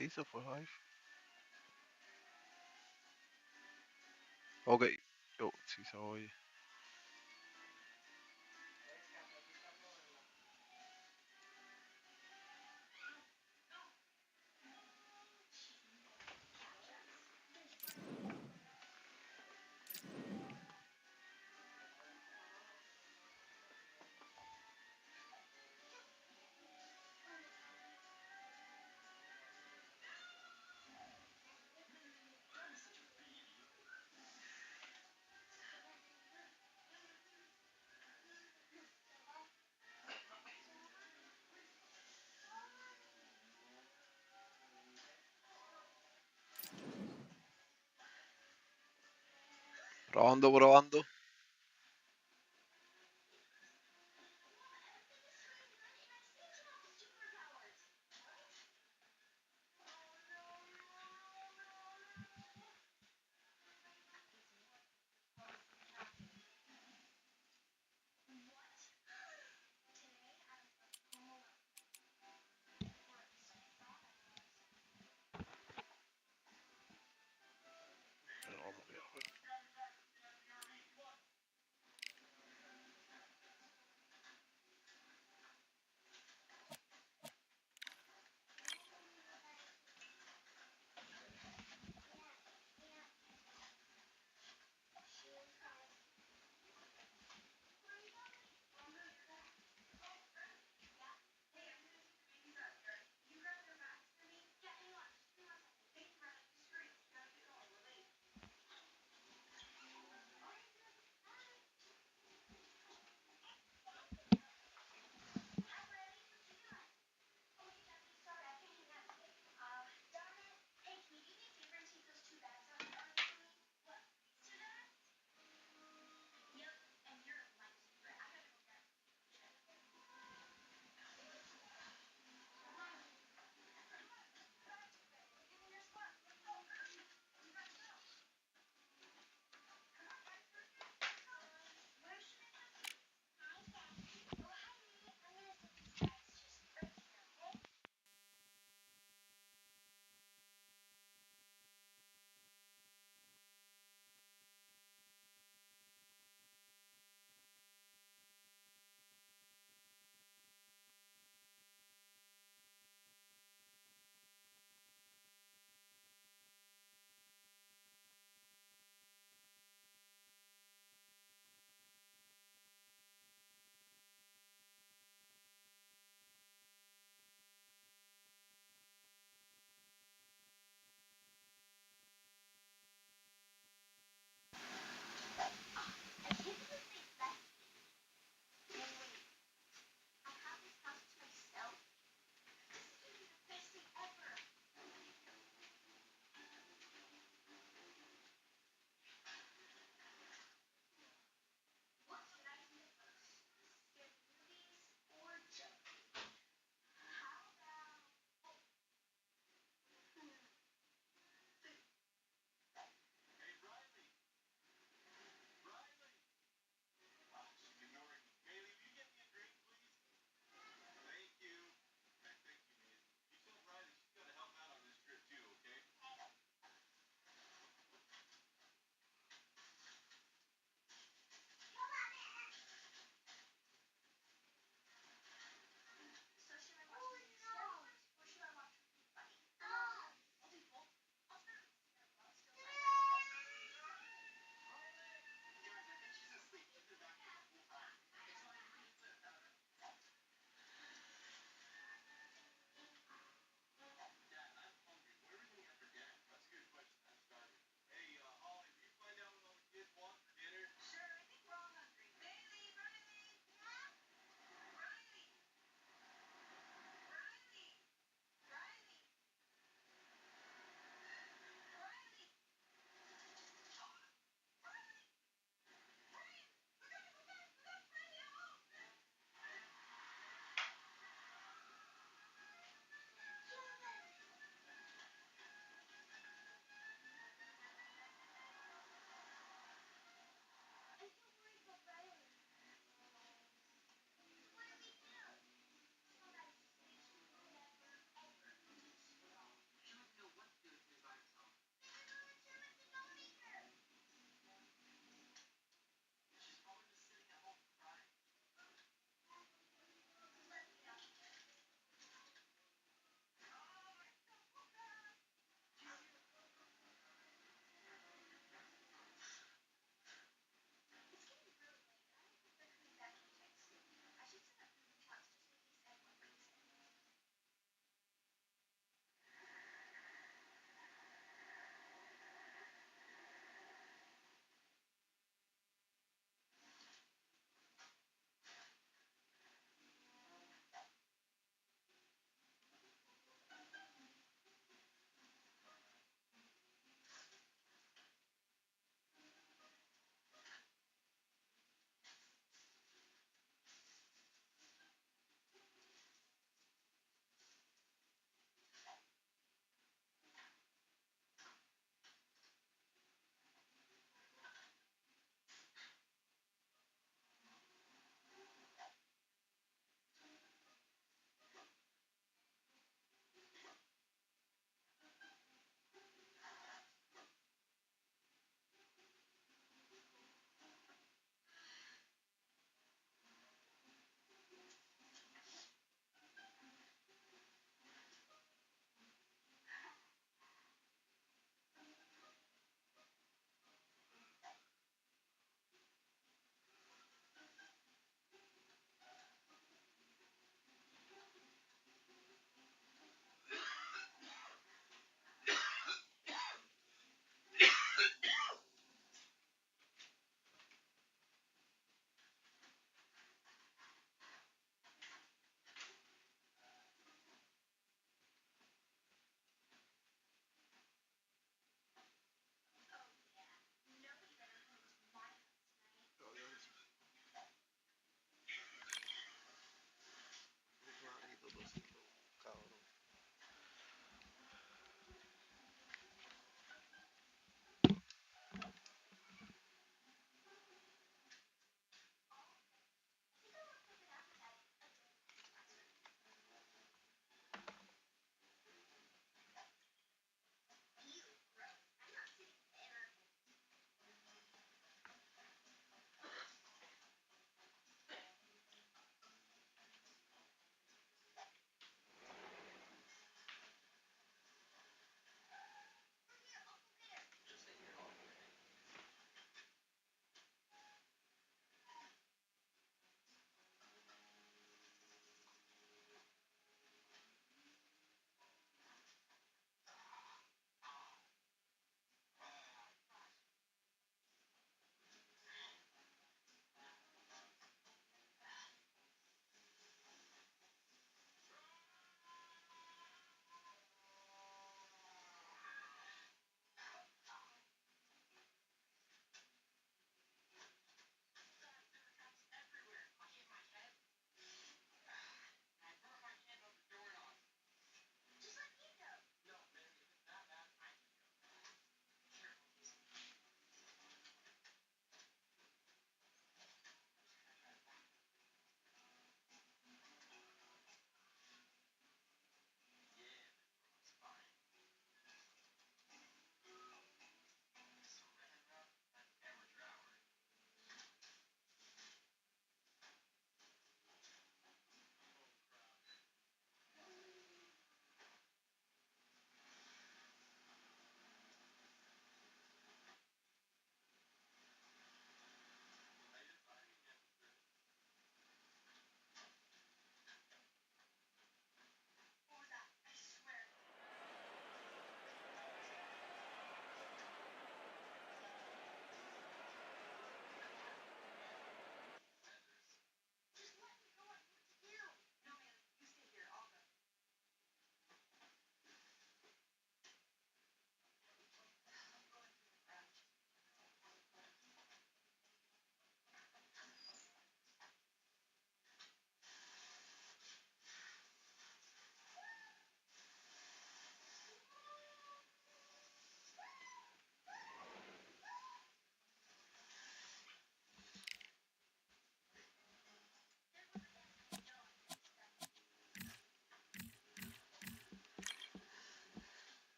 Sí, se fue Hive. Ok. Oh, sí se oye. Probando, probando.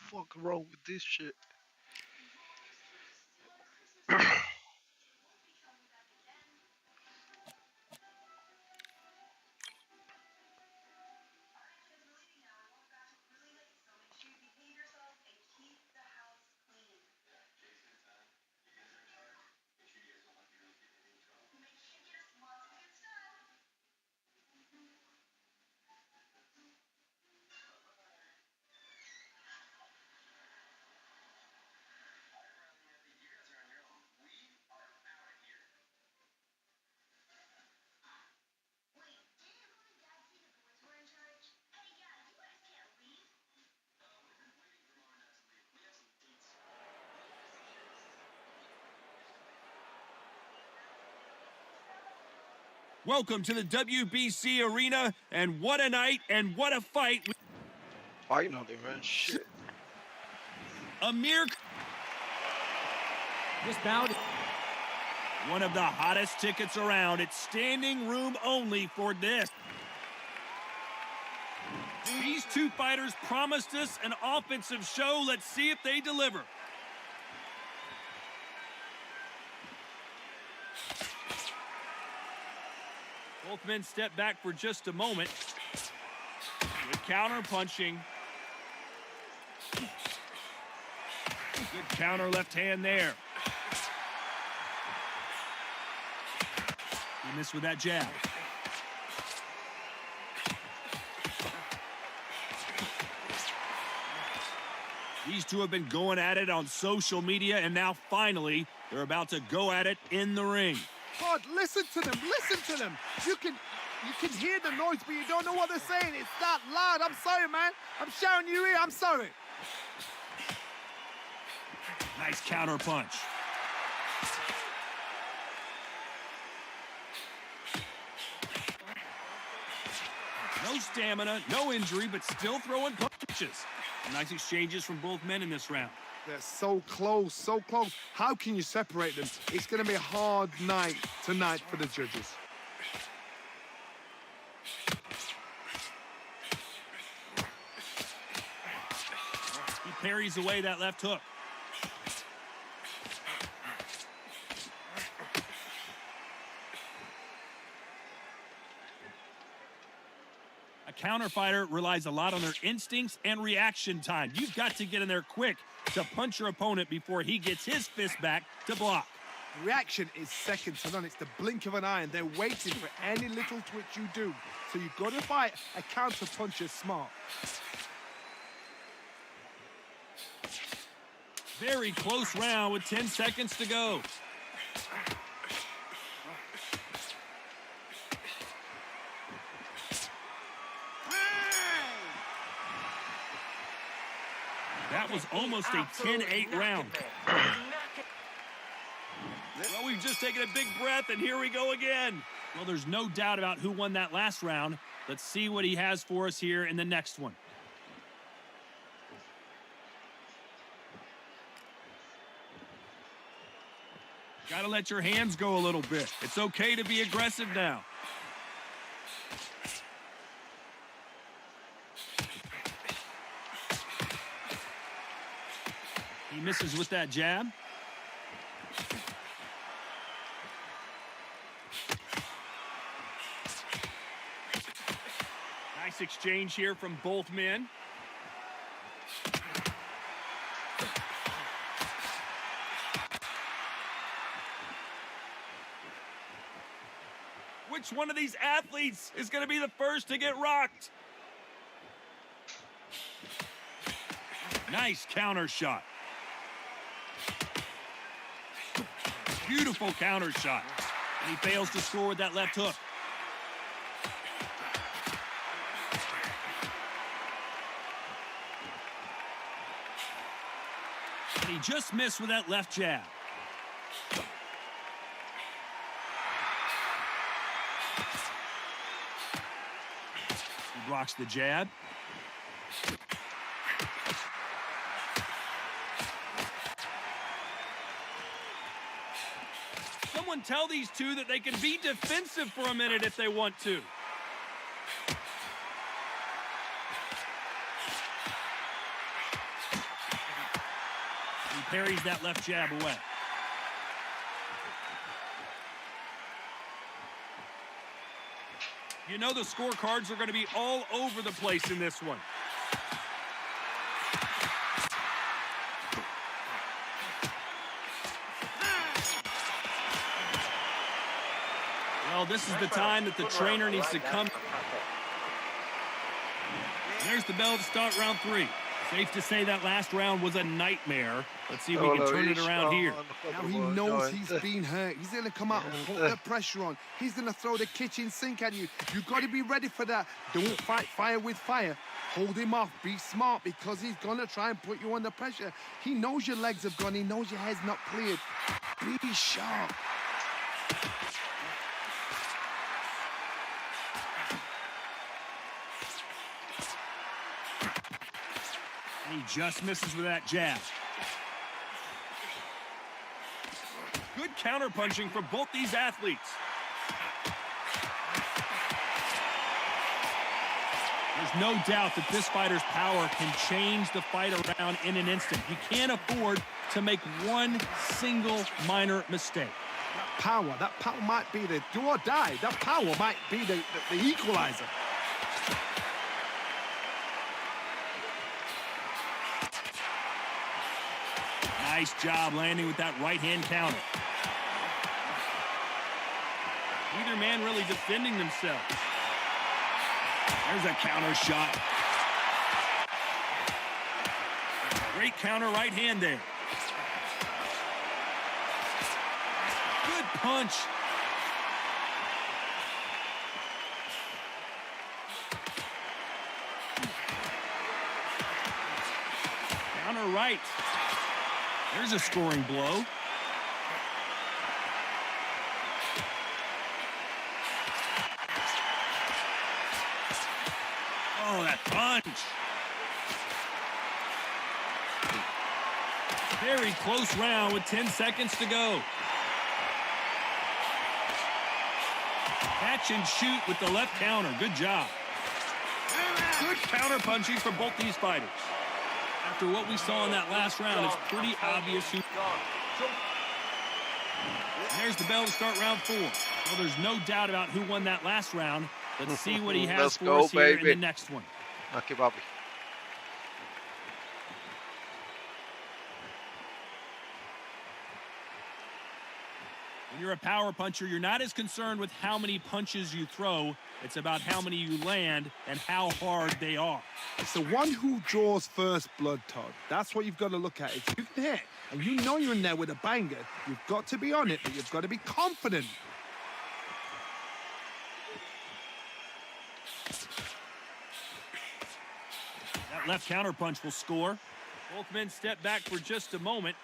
fuck wrong with this shit? Welcome to the WBC arena, and what a night and what a fight. Fighting on there, man. Shit. Amir, This bout, one of the hottest tickets around. It's standing room only for this. These two fighters promised us an offensive show. Let's see if they deliver. Both men step back for just a moment. Good counter punching. Good counter left hand there. He missed with that jab. These two have been going at it on social media, and now finally they're about to go at it in the ring. God, listen to them, listen to them. You can hear the noise, but you don't know what they're saying. It's that loud. I'm sorry, man. I'm shouting you here. I'm sorry. Nice counter punch. No stamina, no injury, but still throwing punches. Nice exchanges from both men in this round. They're so close, so close. How can you separate them? It's going to be a hard night tonight for the judges. He parries away that left hook. A counter fighter relies a lot on their instincts and reaction time. You've got to get in there quick to punch your opponent before he gets his fist back to block. Reaction is second to none. It's the blink of an eye, and they're waiting for any little twitch you do. So you've got to fight a counter puncher smart. Very close round with 10 seconds to go. That was almost a 10-8 round. Well, we've just taken a big breath, and here we go again. Well, there's no doubt about who won that last round. Let's see what he has for us here in the next one. Gotta let your hands go a little bit. It's okay to be aggressive now. He misses with that jab. Nice exchange here from both men. Which one of these athletes is going to be the first to get rocked? Nice counter shot. Beautiful counter shot. And he fails to score with that left hook. And he just missed with that left jab. He blocks the jab. Someone tell these two that they can be defensive for a minute if they want to. parries that left jab away. You know the scorecards are going to be all over the place in this one. Well, this is the time that the trainer needs to come. There's the bell to start round 3. Safe to say that last round was a nightmare. Let's see if we can turn it around here. Now he knows he's been hurt. He's going to come out and put the pressure on. He's going to throw the kitchen sink at you. You've got to be ready for that. Don't fight fire with fire. Hold him off. Be smart because he's going to try and put you under pressure. He knows your legs have gone. He knows your head's not cleared. Be sharp. He just misses with that jab. Good counterpunching from both these athletes. There's no doubt that this fighter's power can change the fight around in an instant. You can't afford to make one single minor mistake. That power might be the do or die. That power might be the equalizer. Nice job landing with that right-hand counter. Neither man really defending themselves. There's a counter shot. Great counter right hand there. Good punch. Counter right. There's a scoring blow. Oh, that punch. Very close round with 10 seconds to go. Catch and shoot with the left counter. Good job. Good counter punching from both these fighters. After what we saw in that last round, it's pretty obvious who... There's the bell to start round 4. Well, there's no doubt about who won that last round. Let's see what he has for us here in the next one. Okay, Bobby. When you're a power puncher, you're not as concerned with how many punches you throw. It's about how many you land and how hard they are. It's the one who draws first blood, Todd. That's what you've got to look at. If you can hit and you know you're in there with a banger, you've got to be on it, but you've got to be confident. That left counter punch will score. Both men step back for just a moment.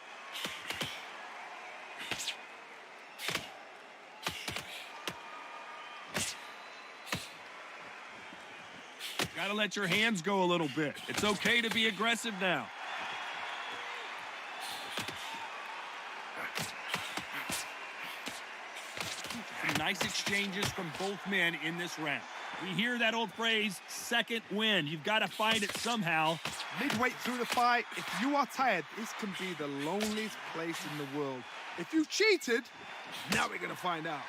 Gotta let your hands go a little bit. It's okay to be aggressive now. Some nice exchanges from both men in this round. We hear that old phrase, second wind. You've got to find it somehow. Midway through the fight, if you are tired, this can be the loneliest place in the world. If you cheated, now we're going to find out.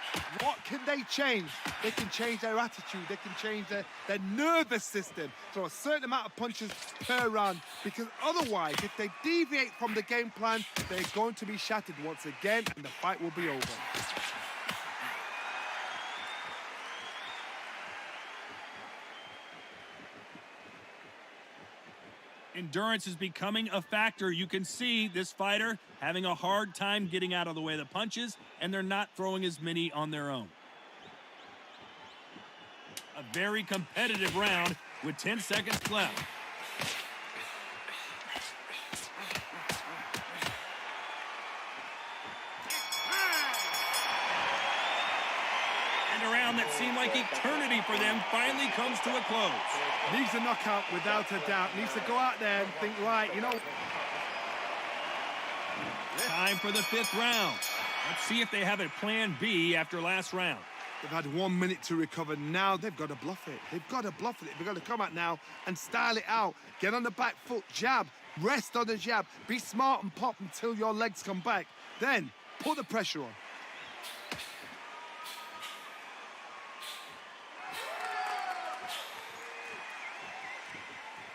What can they change? They can change their attitude. They can change their nervous system. Throw a certain amount of punches per round. Because otherwise, if they deviate from the game plan, they're going to be shattered once again and the fight will be over. Endurance is becoming a factor. You can see this fighter having a hard time getting out of the way of the punches, and they're not throwing as many on their own. A very competitive round with 10 seconds left. And a round that seemed like eternity for them finally comes to a close. Needs a knockout without a doubt. Needs to go out there and think, right, you know. Time for the 5th round. Let's see if they have a plan B after last round. They've had 1 minute to recover. Now they've got to bluff it. They've got to bluff it. They've got to come out now and style it out. Get on the back foot, jab, rest on the jab. Be smart and pop until your legs come back. Then put the pressure on.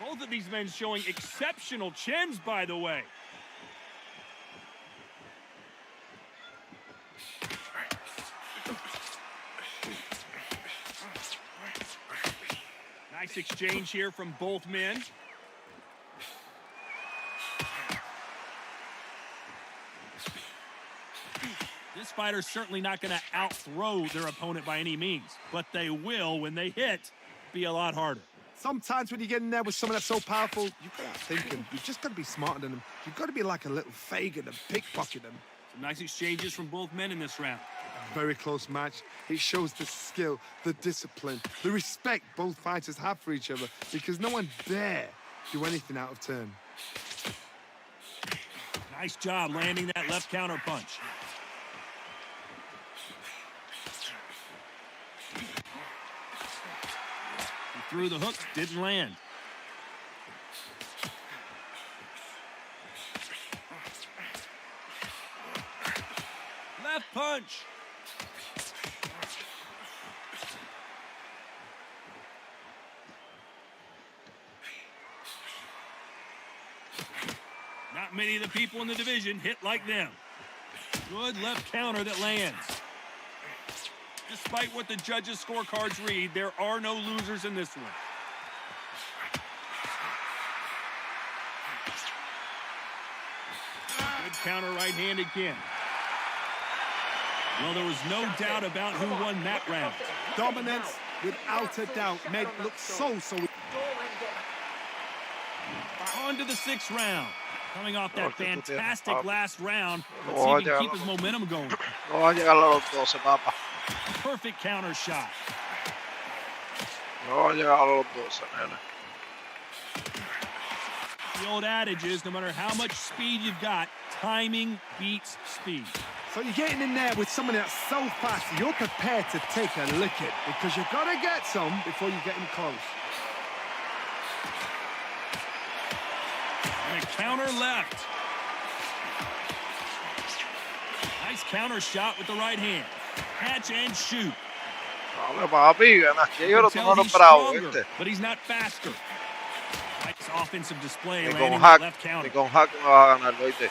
Both of these men showing exceptional chins, by the way. Nice exchange here from both men. This fighter's certainly not going to out-throw their opponent by any means, but they will, when they hit, be a lot harder. Sometimes when you get in there with someone that's so powerful, you've got to think him. You've just got to be smarter than him. You've got to be like a little Fagin and pickpocket him. Some nice exchanges from both men in this round. Very close match. It shows the skill, the discipline, the respect both fighters have for each other, because no one dare do anything out of turn. Nice job landing that left counter punch. He threw the hook, didn't land. Left punch. Not many of the people in the division hit like them. Good left counter that lands. Despite what the judges' scorecards read, there are no losers in this one. Good counter right hand again. Well, there was no doubt about who won that round. Dominance, without a doubt, made it look so. On to the sixth round. Coming off that fantastic last round, let's Oh, see if he can keep his momentum going. No va a llegar a los 12, papá. Perfect counter shot. No va a llegar a los 12, nene. The old adage is, no matter how much speed you've got, timing beats speed. So you're getting in there with someone that's so fast, you're prepared to take a licking, because you've got to get some before you get him close. And a counter left. Nice counter shot with the right hand. Catch and shoot. Dale, papi, ganaste. Yo no Tell tengo he's bravo, stronger, ¿viste? but he's not faster. Nice offensive display Ni landing con that hack, left ni counter. con hack me vas a ganar, ¿oíste?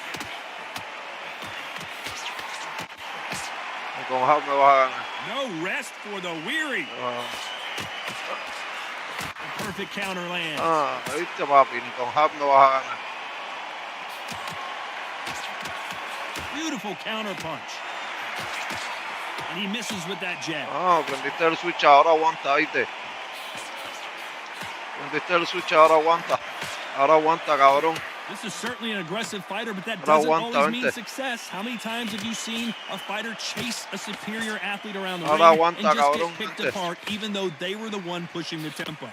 Ni con hack me vas a ganar. No rest for the weary. Perfect counter lands. ¿Viste, papi? Ni con hack me vas a ganar. Beautiful counter punch. And he misses with that jab. Prendiste el switch, ahora aguanta, ¿viste? Prendiste el switch, ahora aguanta. Ahora aguanta, cabrón. This is certainly an aggressive fighter, but that Ahora doesn't aguanta, always mean vente. success. How many times have you seen a fighter chase a superior athlete around the Ahora ring aguanta, and just cabrón, get picked vente. apart, even though they were the one pushing the tempo?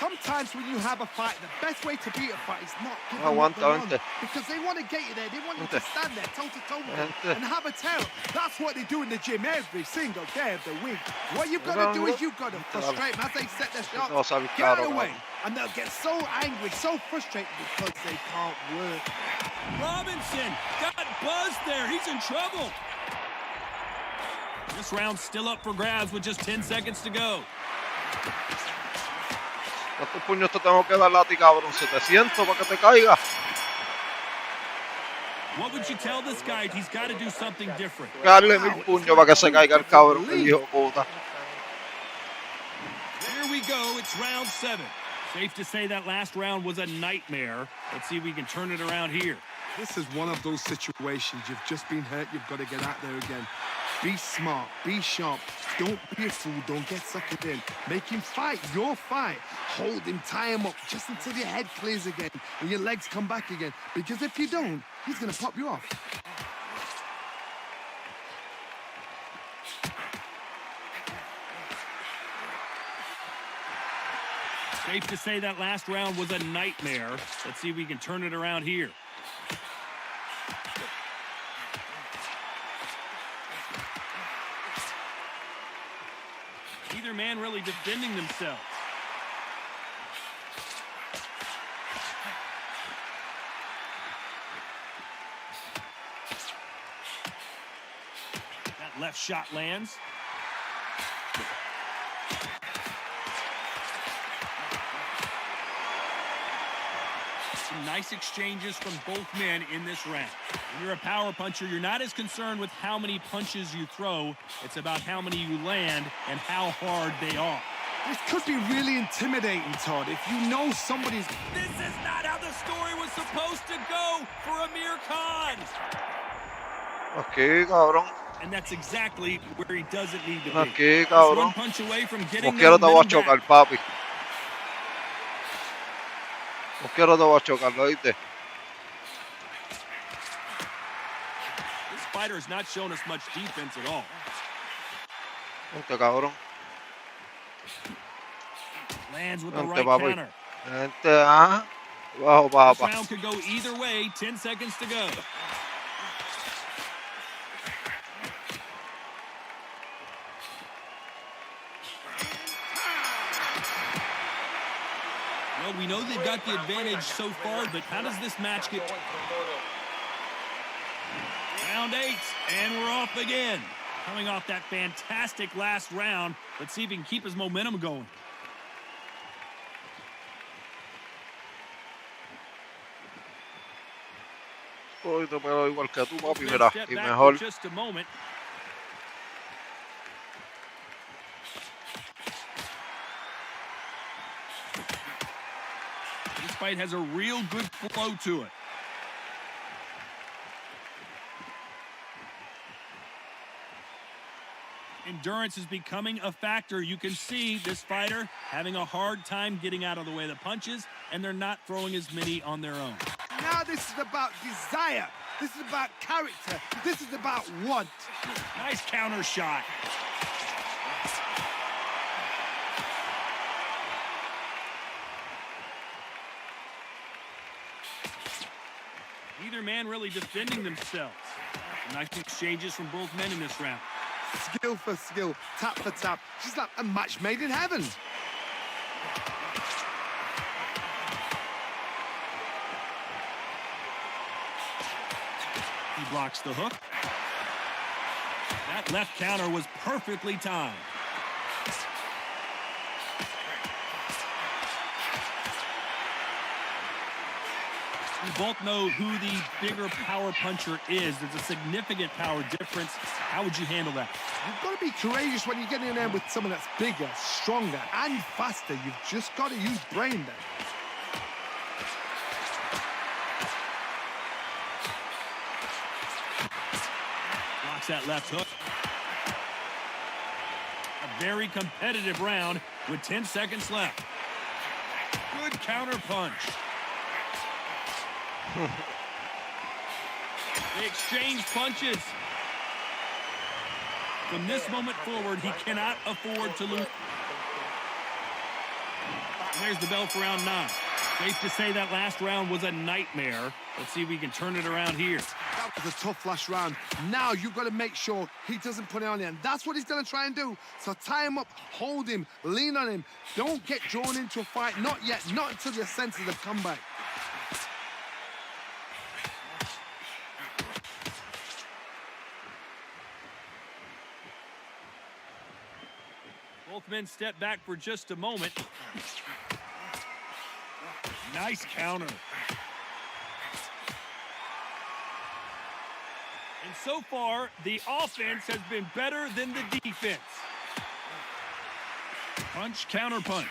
Sometimes when you have a fight, the best way to beat a fight is not giving Aguanta, up the run, vente. because they want to get you there. They want you to Vente. stand there toe-to-toe with them Vente. and have a tail. That's what they do in the gym every single day of the week. What you've got to do is you've got to frustrate them as they set their No vas shots. a Get out evitar, of the way. cabrón. And they'll get so angry, so frustrated because they can't work. Robinson got buzzed there. He's in trouble. This round's still up for grabs with just 10 seconds to go. ¿Cuántos puños te tengo que dar a ti, cabrón? 700 para que te caiga. What would you tell this guy? He's got to do something different. Darle 1000 puños para que se caiga el cabrón, el hijo de puta. Here we go. It's round 7. Safe to say that last round was a nightmare. Let's see if we can turn it around here. This is one of those situations. You've just been hurt. You've got to get out there again. Be smart. Be sharp. Don't be a fool. Don't get suckered in. Make him fight your fight. Hold him. Tie him up just until your head clears again and your legs come back again. Because if you don't, he's going to pop you off. Safe to say that last round was a nightmare. Let's see if we can turn it around here. Neither man really defending themselves. That left shot lands. Some nice exchanges from both men in this round. When you're a power puncher, you're not as concerned with how many punches you throw. It's about how many you land and how hard they are. This could be really intimidating, Todd, if you know somebody's... This is not how the story was supposed to go for Amir Khan. Aquí, cabrón. And that's exactly where he doesn't need to be. Aquí, Just cabrón. one punch away from getting Como quiero te voy a momentum chocar, back. papi. Como quiero te voy a chocar, ¿lo oíste? This fighter has not shown us much defense at all. Vente, cabrón. Lands with the Vente, right papi. counter. Vente, ah. Bajo, This papá. round could go either way. 10 seconds to go. Well, we know they've got the advantage so far, but how does this match get... Round 8, and we're off again. Coming off that fantastic last round, let's see if he can keep his momentum going. Hoy te pego igual que tú, papi, Let's mira. step Y back mejor. for just a moment. This fight has a real good flow to it. Endurance is becoming a factor. You can see this fighter having a hard time getting out of the way of the punches, and they're not throwing as many on their own. Now this is about desire. This is about character. This is about want. Nice counter shot. Neither man really defending themselves. Nice exchanges from both men in this round. Skill for skill, tap for tap. She's like a match made in heaven. He blocks the hook. That left counter was perfectly timed. We both know who the bigger power puncher is. There's a significant power difference. How would you handle that? You've got to be courageous when you get in there with someone that's bigger, stronger, and faster. You've just got to use brain there. Blocks that left hook. A very competitive round with 10 seconds left. Good counter punch. They exchange punches. From this moment forward, he cannot afford to lose. And there's the bell for round 9. Safe to say that last round was a nightmare. Let's see if we can turn it around here. That was a tough last round. Now you've got to make sure he doesn't put it on you, and that's what he's going to try and do. So tie him up, hold him, lean on him. Don't get drawn into a fight. Not yet. Not until your senses have come back. Both men step back for just a moment. Nice counter. And so far, the offense has been better than the defense. Punch, counter punch.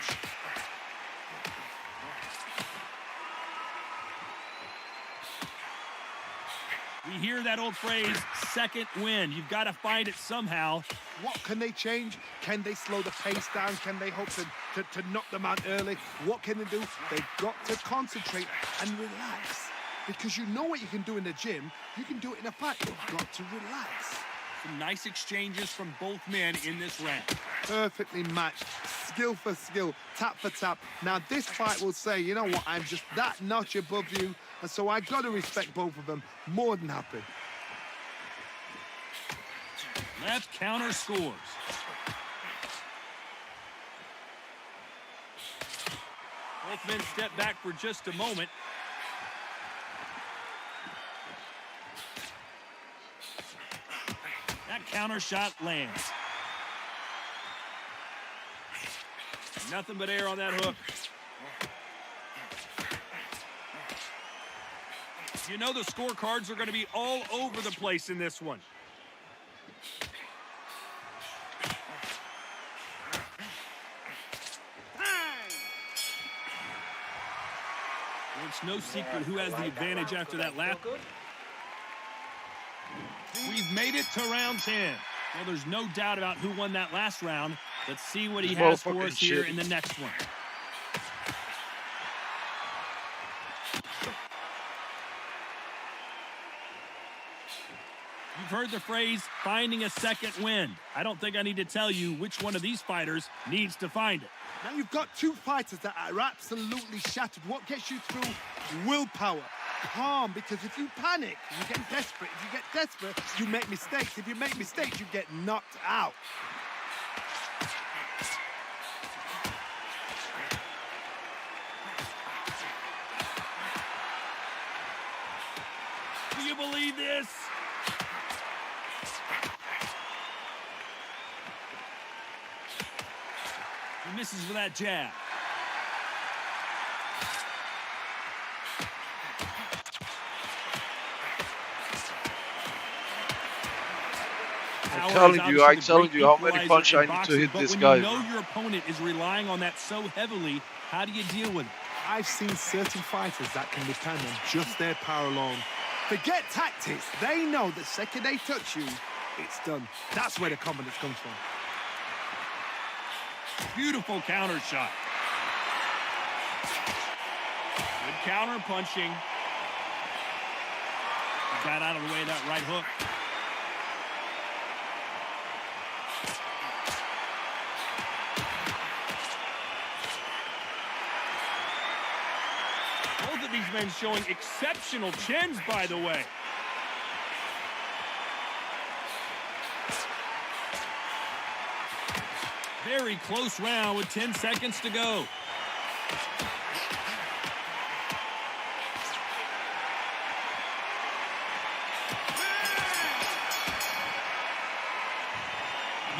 We hear that old phrase, second win. You've got to find it somehow. What can they change? Can they slow the pace down? Can they hope to knock them out early? What can they do? They've got to concentrate and relax. Because you know what you can do in the gym. You can do it in a fight. You've got to relax. Some nice exchanges from both men in this round. Perfectly matched. Skill for skill. Tap for tap. Now this fight will say, you know what? I'm just that notch above you. And so I got to respect both of them. More than happy. Left counter scores. Both men step back for just a moment. That counter shot lands. Nothing but air on that hook. You know the scorecards are going to be all over the place in this one. It's no secret who has the advantage after that lap. We've made it to round 10. Well, there's no doubt about who won that last round. Let's see what he has for us here in the next one. You've heard the phrase, finding a second wind. I don't think I need to tell you which one of these fighters needs to find it. Now you've got two fighters that are absolutely shattered. What gets you through? Willpower. Calm, because if you panic, you get desperate. If you get desperate, you make mistakes. If you make mistakes, you get knocked out. Do you believe this? He misses with that jab. I'm telling you how many punches I need to hit this guy. When you know your opponent is relying on that so heavily, how do you deal with it? I've seen certain fighters that can depend on just their power alone. Forget tactics. They know the second they touch you, it's done. That's where the confidence comes from. Beautiful counter shot. Good counter punching. Got out of the way of that right hook. Both of these men showing exceptional chins, by the way. Very close round with 10 seconds to go.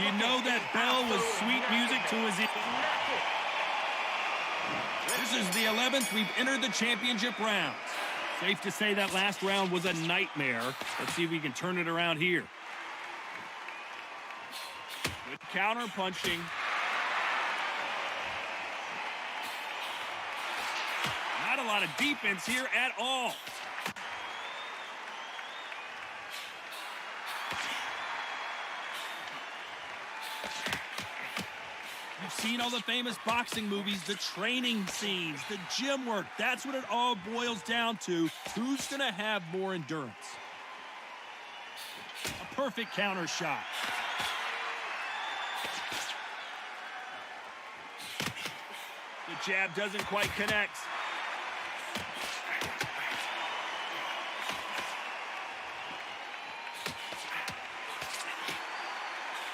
You know that bell was sweet music to his ear. This is the 11th we've entered the championship rounds. Safe to say that last round was a nightmare. Let's see if we can turn it around here. Good counter punching. Not a lot of defense here at all. You've seen all the famous boxing movies, the training scenes, the gym work. That's what it all boils down to. Who's going to have more endurance? A perfect counter shot. The jab doesn't quite connect.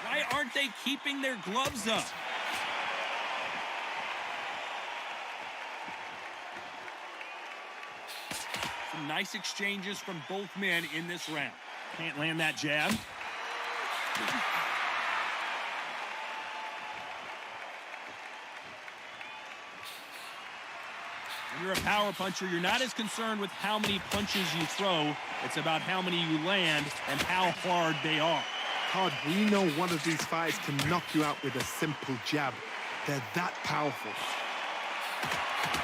Why aren't they keeping their gloves up? Some nice exchanges from both men in this round. Can't land that jab. When you're a power puncher, you're not as concerned with how many punches you throw. It's about how many you land and how hard they are. Todd, we know one of these fights can knock you out with a simple jab. They're that powerful.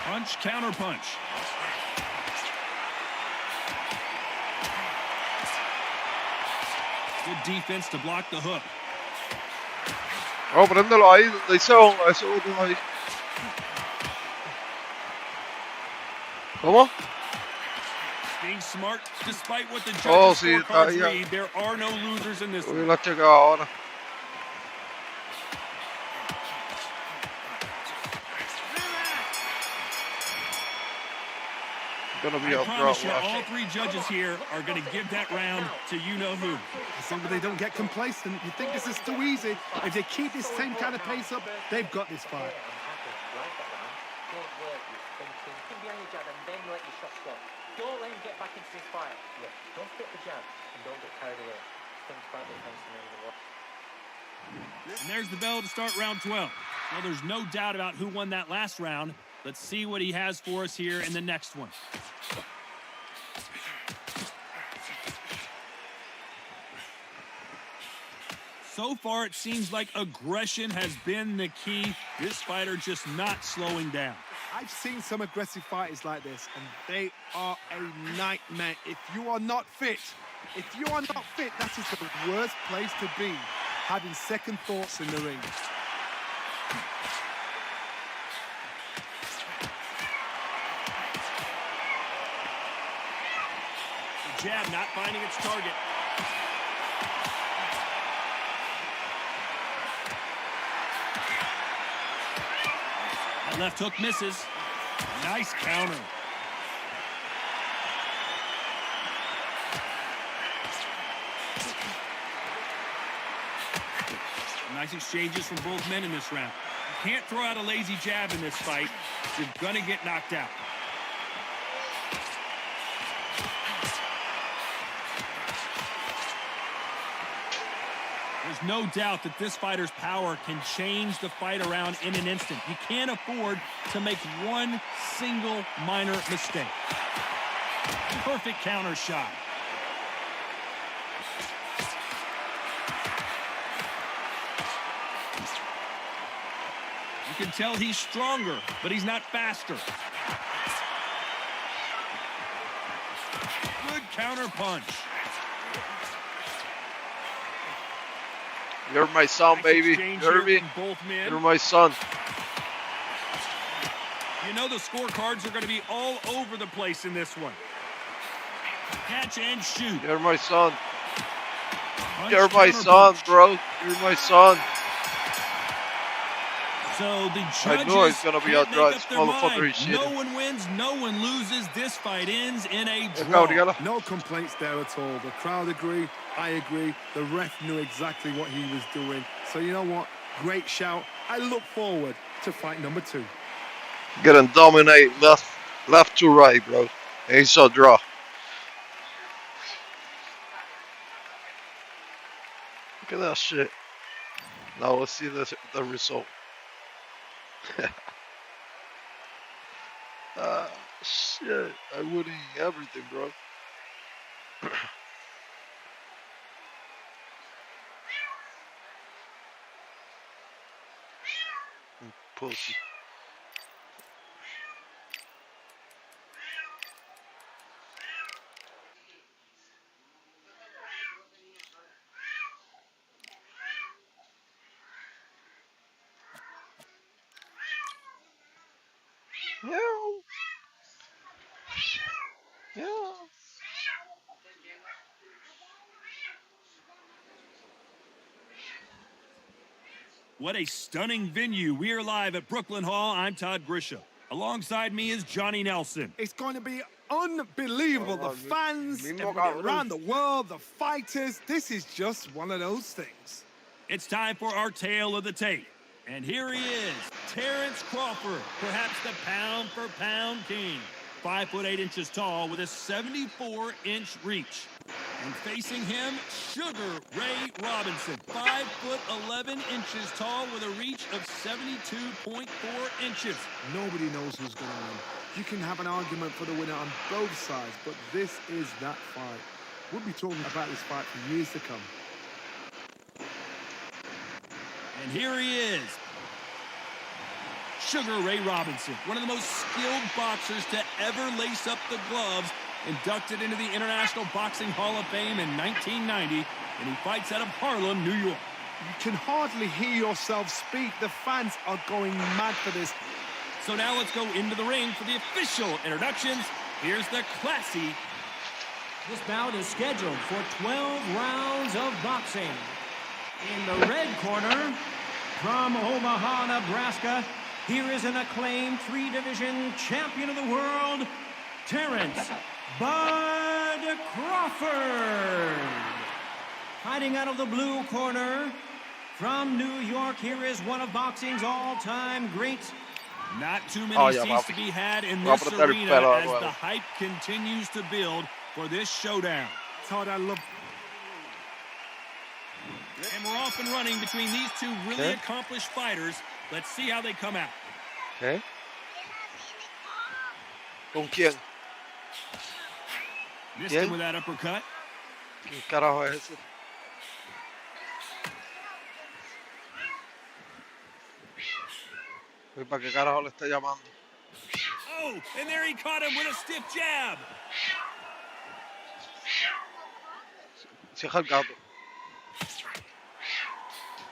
Punch, counter punch. Good defense to block the hook. Oh, préndelo ahí, donde hice ese botón ahí. ¿Cómo? Being smart, despite what the judges' scorecards read, there are no losers in this one. La checa ahora. I promise you, all three judges here are going to give that round to you-know-who. As long as they don't get complacent, you think this is too easy. If they keep this same kind of pace up, they've got this fight. don't work, you're thinking. You can be on your jab and then let your shots go. Don't let him get back into this fight. Look, don't fit the jab and don't get carried away. Think about defense and then the watch. And there's the bell to start round 12. Well, there's no doubt about who won that last round. Let's see what he has for us here in the next one. So far, it seems like aggression has been the key. This fighter just not slowing down. I've seen some aggressive fighters like this, and they are a nightmare. If you are not fit, that is the worst place to be, having second thoughts in the ring. The jab not finding its target. That left hook misses. Nice counter. Nice exchanges from both men in this round. You can't throw out a lazy jab in this fight. You're gonna get knocked out. There's no doubt that this fighter's power can change the fight around in an instant. You can't afford to make one single minor mistake. Perfect counter shot. You can tell he's stronger, but he's not faster. Good counter punch. You're my son, baby. You heard me? You're my son. You know the scorecards are going to be all over the place in this one. Catch and shoot. You're my son. Punch, You're my counter son, punch. bro. You're my son. So the judges I knew it's gonna be can't a make draw. up This their motherfucker mind. is shitty. No one wins, no one loses. This fight ends in a Let's draw. go together. No complaints there at all. The crowd agree, I agree. The ref knew exactly what he was doing. So you know what? Great shout. I look forward to fight number 2. Getting dominate left to right, bro. It's a draw. Look at that shit. Now let's see the result. Shit. I would eat everything, bro. Pussy. Yeah. Yeah. What a stunning venue. We are live at Brooklyn Hall. I'm Todd Grisha. Alongside me is Johnny Nelson. It's going to be unbelievable. The fans, Mismo everybody cabrón. around the world, the fighters. This is just one of those things. It's time for our tale of the tape. And here he is, Terrence Crawford, perhaps the pound-for-pound king. 5'8" tall with a 74-inch reach. And facing him, Sugar Ray Robinson, 5'11" tall with a reach of 72.4 inches. Nobody knows who's going to win. You can have an argument for the winner on both sides, but this is that fight. We'll be talking about this fight for years to come. And here he is, Sugar Ray Robinson, one of the most skilled boxers to ever lace up the gloves, inducted into the International Boxing Hall of Fame in 1990, and he fights out of Harlem, New York. You can hardly hear yourself speak. The fans are going mad for this. So now let's go into the ring for the official introductions. Here's the classy. This bout is scheduled for 12 rounds of boxing. In the red corner, from Omaha, Nebraska, here is an acclaimed 3-division champion of the world, Terrence Bud Crawford. Fighting out of the blue corner, from New York, here is one of boxing's all-time greats, Not too many Oh, yeah, seats papi. to be had in Voy a this apretar el arena pelo as luego. the hype continues to build for this showdown. Todd, I love. And we're off and running between these two really accomplished fighters. Let's see how they come out. ¿Qué? ¿Con quién? Missed ¿Quién? him with that uppercut. ¿Qué carajo es ese? ¿Para qué carajo le está llamando? Oh, and there he caught him with a stiff jab. Cierra el gato.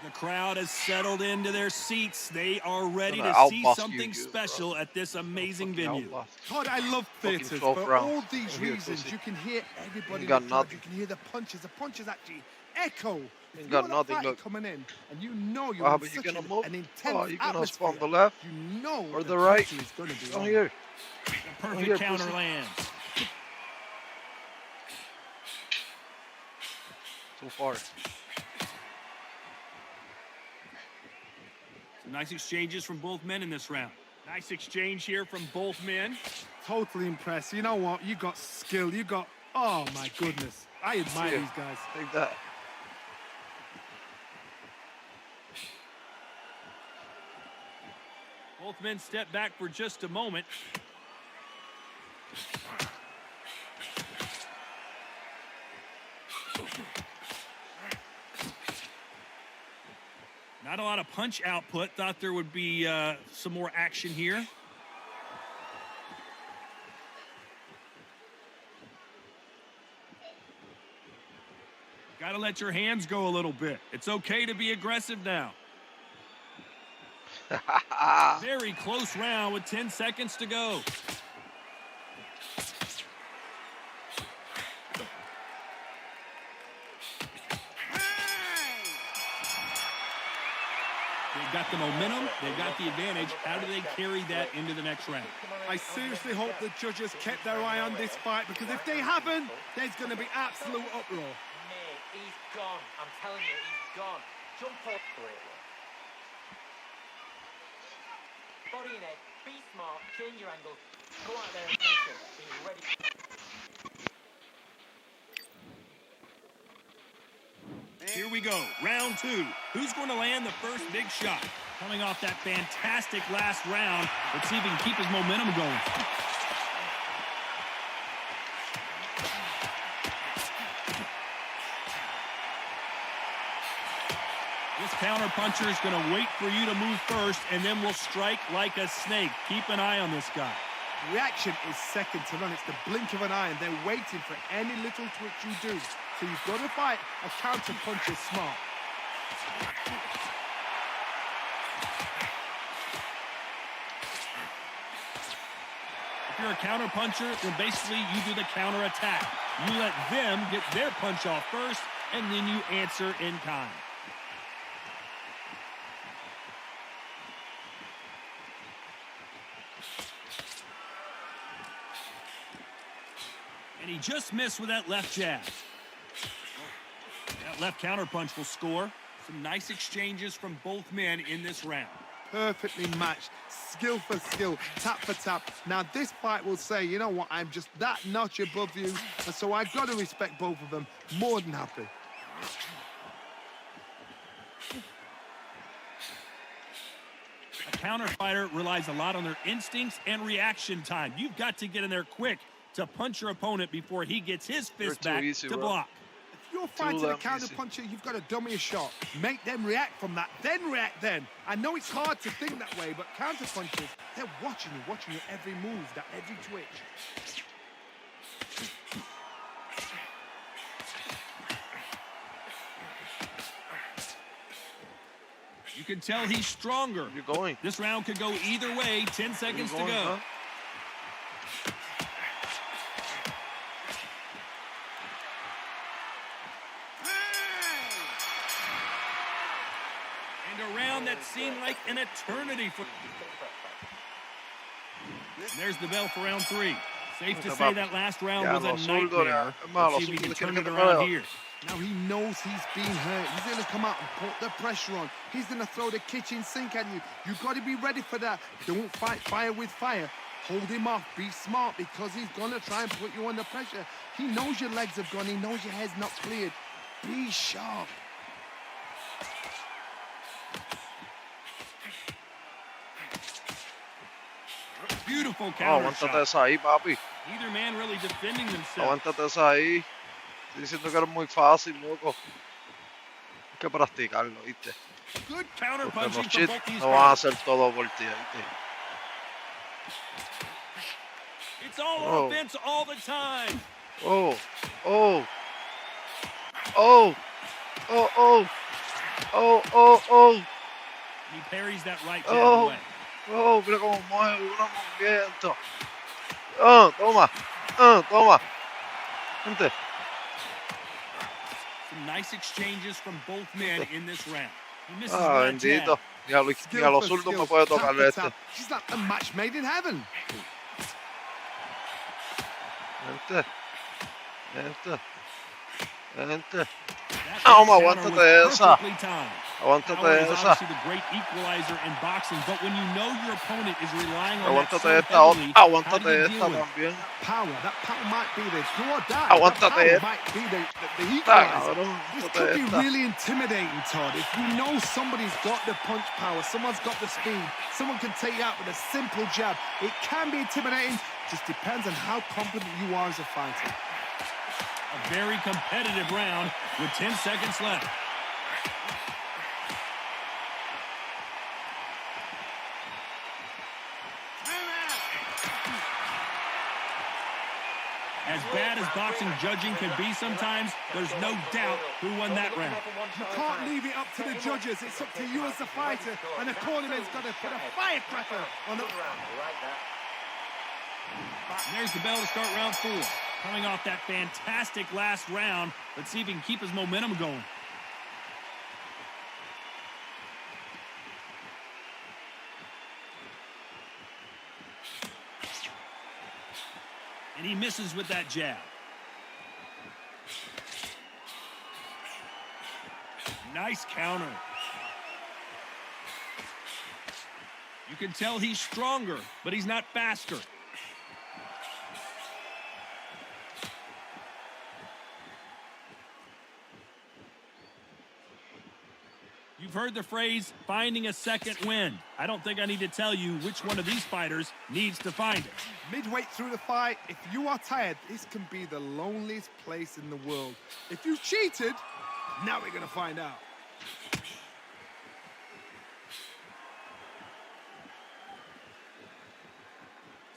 The crowd has settled into their seats. They are ready to I'll see bust something you, special at this amazing Fucking venue. outlast. Todd, I love Fucking theatres 12 for rounds. all these Here, reasons. pussy. You can hear everybody Ain't in got the crowd. nothing. You can hear the punches. The punches actually echo. If Ain't you're got the nothing, fighter look. coming in and you know you're What in happened? You such gonna move? an intense Oh, you gonna atmosphere, spawn the left you know or the the right? pressure is going to be Come on. here. The perfect here, counter pussy. lands. Too far. Some nice exchanges from both men in this round. Nice exchange here from both men. Totally impressed. You know what? You got skill. You got. Oh my goodness. I admire Here. these guys. Take that. Both men step back for just a moment. Not a lot of punch output. Thought there would be some more action here. Got to let your hands go a little bit. It's okay to be aggressive now. Very close round with 10 seconds to go. They've got the momentum. They've got the advantage. How do they carry that into the next round? I seriously hope the judges kept their eye on this fight, because if they haven't, there's going to be absolute uproar. Mate, he's gone. I'm telling you, he's gone. Jump up. Great work. Body and head. Be smart. Change your angle. Go out there and finish him. He's ready. Here we go, round two. Who's going to land the first big shot? Coming off that fantastic last round, let's see if he can keep his momentum going. This counter puncher is going to wait for you to move first, and then will strike like a snake. Keep an eye on this guy. Reaction is second to none. It's the blink of an eye, and they're waiting for any little twitch you do. So you've got to fight a counter puncher smart. If you're a counter puncher, then basically you do the counter attack. You let them get their punch off first, and then you answer in kind. And he just missed with that left jab. That left counter punch will score. Some nice exchanges from both men in this round. Perfectly matched, skill for skill, tap for tap. Now this fight will say, you know what, I'm just that notch above you, and so I've got to respect both of them. More than happy. A counter fighter relies a lot on their instincts and reaction time. You've got to get in there quick to punch your opponent before he gets his fist too back easy, to bro. block. If you're fighting a counter puncher, you've got to dummy a shot. Make them react from that, then react then. I know it's hard to think that way, but counter punchers, they're watching you every move, that every twitch. You can tell he's stronger. You're going. This round could go either way. 10 seconds to going, go. huh? And a round that seemed like an eternity for... And there's the bell for round three. Safe to Come say on. that last round Yeah, was a los zurdos, nightmare. hermano, Let's see if los we can zurdos turn quieren it que te around muevas. here. Now he knows he's being hurt. He's going to come out and put the pressure on. He's going to throw the kitchen sink at you. You've got to be ready for that. Don't fight fire with fire. Hold him off. Be smart because he's going to try and put you under pressure. He knows your legs have gone. He knows your head's not cleared. Be sharp. Beautiful No, counter aguántate shot. esa ahí, papi. Neither man really defending themselves. Aguántate esa ahí. Estoy diciendo que era muy fácil, loco. Hay que practicarlo, ¿viste? Good counter Porque punching los from cheats both these no van a guys. hacer todo por ti, ¿viste? It's all Oh. offense all the time. Oh, oh, oh, oh, oh, oh, oh, oh, He parries that right jab oh, away. oh, mira cómo mueve, un movimiento. Toma, toma. Gente, Some nice exchanges from both men in this round. He misses ah, that bendito. jab. Ni a los for zurdos me skill, puede tap tocar for este. tap. She's like a match made in heaven. Gente, gente, gente. That Vamos, counter aguántate was esa. perfectly timed. Aguántate Power is esa. obviously the great equalizer in boxing, but when you know your opponent is relying on that so Aguántate esta, heavily, how do aguántate you esta deal with it? también. That power might be the do or die. Aguántate That esta. power might be the Ah, equalizer. cabrón, This aguántate could be esta. really intimidating, Todd. If you know somebody's got the punch power, someone's got the speed, someone can take you out with a simple jab, it can be intimidating. Just depends on how confident you are as a fighter. A very competitive round with 10 seconds left. As bad as boxing judging can be sometimes, there's no doubt who won that round. You can't leave it up to the judges. It's up to you as a fighter, and the cornerman's got to put a firecracker on the. And there's the bell to start round 4. Coming off that fantastic last round, let's see if he can keep his momentum going. And he misses with that jab. Nice counter. You can tell he's stronger, but he's not faster. You've heard the phrase, finding a second wind. I don't think I need to tell you which one of these fighters needs to find it. Midway through the fight, if you are tired, this can be the loneliest place in the world. If you cheated, now we're going to find out.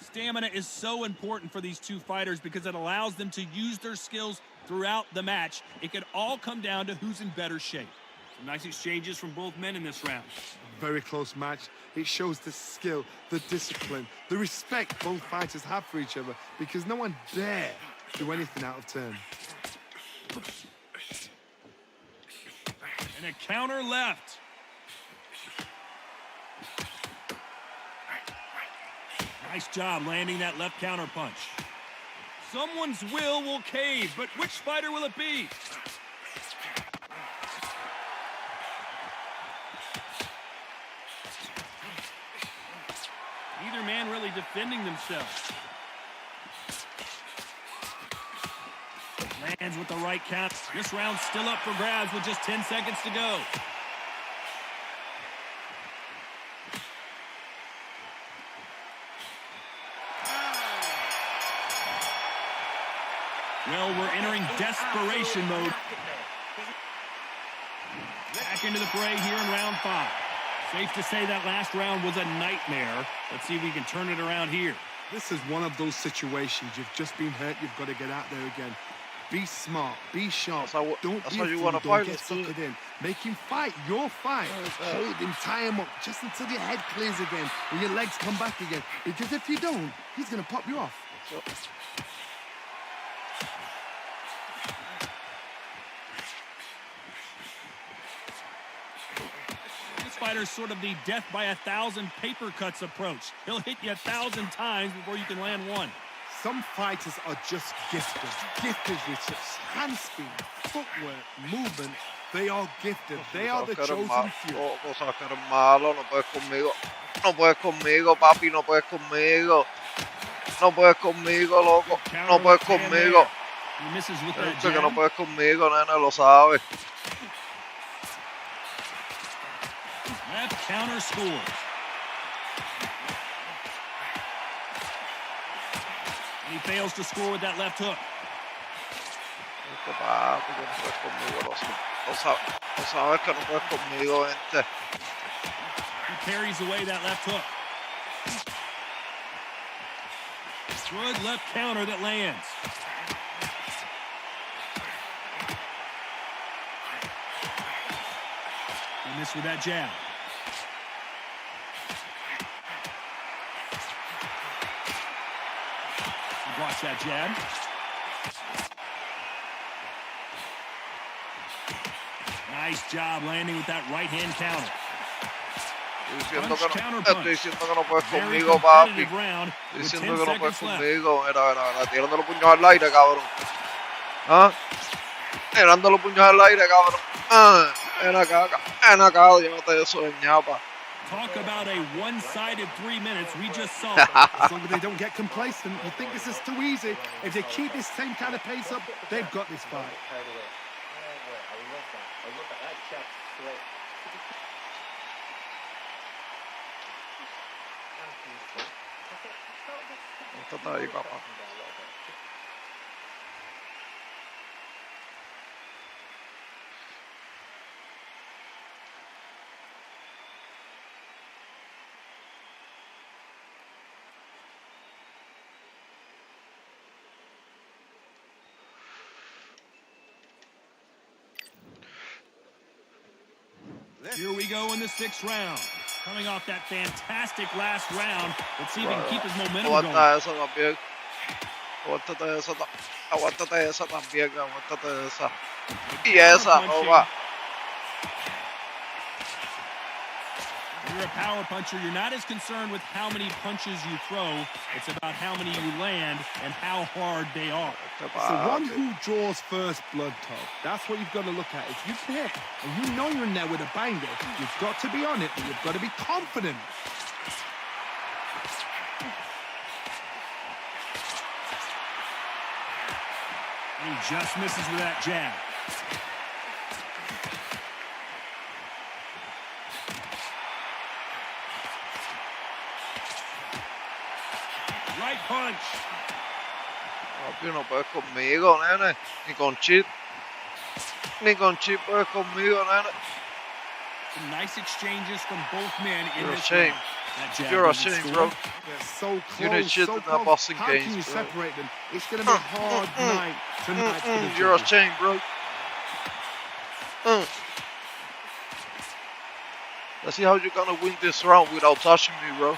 Stamina is so important for these two fighters because it allows them to use their skills throughout the match. It could all come down to who's in better shape. Some nice exchanges from both men in this round. Very close match. It shows the skill, the discipline, the respect both fighters have for each other because no one dare do anything out of turn. And a counter left. Nice job landing that left counter punch. Someone's will cave, but which fighter will it be? Neither man really defending themselves. Lands with the right count. This round's still up for grabs with just 10 seconds to go. Well, we're entering desperation mode. Back into the fray here in round 5. Safe to say that last round was a nightmare. Let's see if we can turn it around here. This is one of those situations. You've just been hurt. You've got to get out there again. Be smart. Be sharp. Don't that's be how a you fool. wanna Don't fight, get let's do suckered it. in. Make him fight your fight. Hold him, tie him up just until your head clears again and your legs come back again. Because if you don't, he's going to pop you off. This fighter's sort of the death by 1,000 paper cuts approach. He'll hit you 1,000 times before you can land one. Some fighters are just gifted. Gifted with such hand speed, footwork, movement. They are gifted. They are the chosen few. Loco, sacar malo, no puedes conmigo. No puedes conmigo, papi, no puedes conmigo. No puedes conmigo, loco. No puedes conmigo. He misses with that Que no jab. puedes conmigo, nena, lo sabes. Left counter scores. And he fails to score with that left hook. Papi, que no puedes conmigo, lo sabes que no puedes conmigo, gente. He parries away that left hook. Good left counter that lands. He missed with that jab. He blocks that jab. Nice job landing with that right-hand counter. Estoy diciendo que no puedes Very conmigo, papi. competitive round Estoy with 10 diciendo que no puedes seconds left. conmigo. Mira, tirando los puños al aire, cabrón. ¿Ah? Tirando los puños al aire, cabrón. Ah, ven acá, llévate eso de ñapa. Talk about a one-sided 3 minutes we just saw. As long as they don't get complacent, you think this is too easy. If they keep this same kind of pace up, they've got this fight. Carried away. I love that. I love that. That shot's great. And beautiful. Esto está ahí, papá. Here we go in the 6th round. Coming off that fantastic last round. Let's see if he can keep his momentum going. Aguanta eso también. Aguántate esa también, aguántate esa. Y esa, no va. When you're a power puncher, you're not as concerned with how many punches you throw. It's about how many you land and how hard they are. It's the one who draws first blood, Todd. That's what you've got to look at. If you hit and you know you're in there with a banger, you've got to be on it, but you've got to be confident. He just misses with that jab. Right punch. Papi, no puedes conmigo, nene. Ni con chip. Ni con chip puedes conmigo, nene. Some nice exchanges from both men in You're a this shame. round. That jab You're a doesn't shame, score. bro. They're so close, You need shit so in that close. boxing How can games, you bro. separate them? It's going to be a hard night tonight for the You're a judges. shame, bro. Let's see how you're gonna win this round without touching me, bro.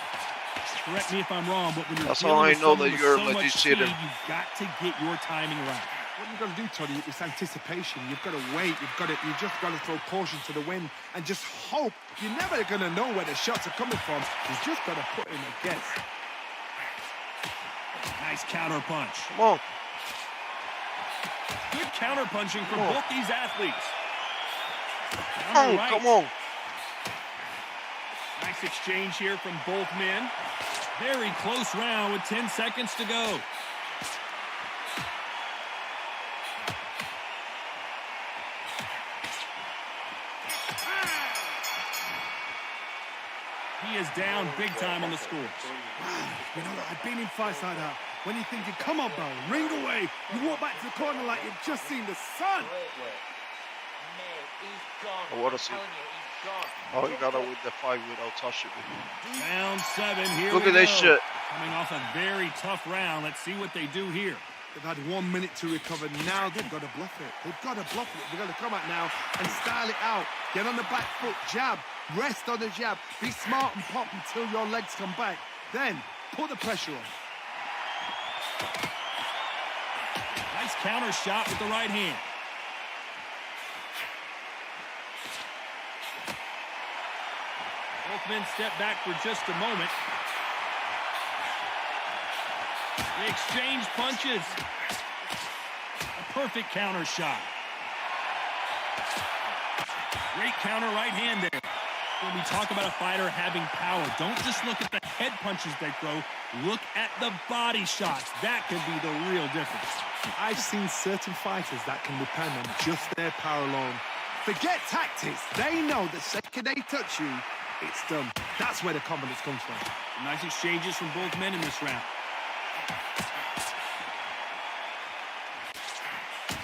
Correct me if I'm wrong, but when you're That's dealing how I with know someone that with you're so legit much speed, cheating. you've got to get your timing right. What you've got to do, Toddy, is anticipation. You've got to wait. You just got to throw caution to the wind and just hope. You're never going to know where the shots are coming from. You've just got to put in a guess. Nice counter punch. Come on. Good counter punching from Come on. both these athletes. Come Counter on, right. come on. Nice exchange here from both men. Very close round with 10 seconds to go. He is down big time on the scores. You know, I've been in fights like that. When you're thinking, come on, Bell, ring away. You walk back to the corner like you've just seen the sun. Great work. Mate, he's gone. I wanna I'm see. telling you, he's gone. Oh, you gotta win the fight without touching me. Round 7, here Look we at go. this shit. Coming off a very tough round. Let's see what they do here. They've had 1 minute to recover. Now they've got to bluff it. They've got to bluff it. They've got to come out now and style it out. Get on the back foot, jab. Rest on the jab. Be smart and pop until your legs come back. Then put the pressure on. Nice counter shot with the right hand. Both men step back for just a moment. They exchange punches. A perfect counter shot. Great counter right hand there. When we talk about a fighter having power, don't just look at the head punches they throw. Look at the body shots. That could be the real difference. I've seen certain fighters that can depend on just their power alone. Forget tactics. They know the second they touch you, it's done. That's where the confidence comes from. Nice exchanges from both men in this round.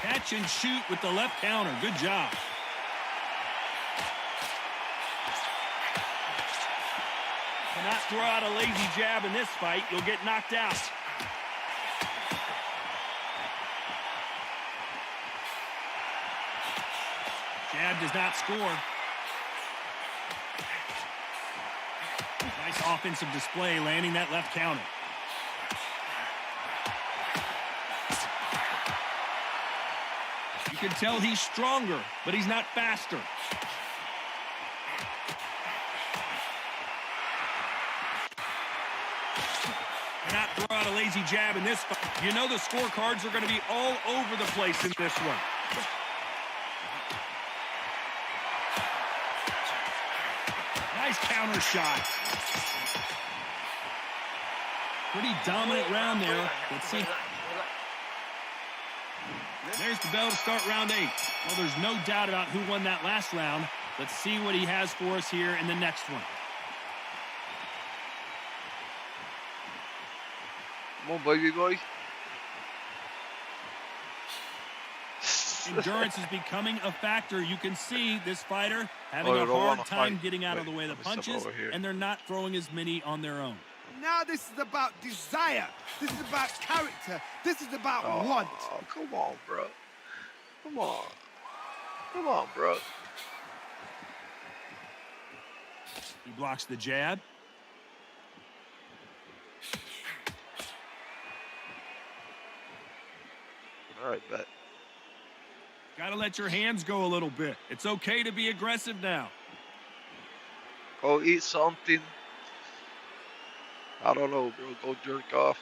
Catch and shoot with the left counter. Good job. Cannot throw out a lazy jab in this fight. You'll get knocked out. Jab does not score. Nice offensive display, landing that left counter. You can tell he's stronger, but he's not faster. Cannot throw out a lazy jab in this fight. You know the scorecards are going to be all over the place in this one. Nice counter shot. Pretty dominant round there. Let's see. There's the bell to start round 8. Well, there's no doubt about who won that last round. Let's see what he has for us here in the next one. Come on, baby boy. Endurance is becoming a factor. You can see this fighter having a hard time getting out of the way of the punches, and they're not throwing as many on their own. Now this is about desire. This is about character. This is about want. Oh, come on, bro. Come on. Come on, bro. He blocks the jab. All right, bet. Got to let your hands go a little bit. It's okay to be aggressive now. Go eat something. I don't know, bro. Go jerk off.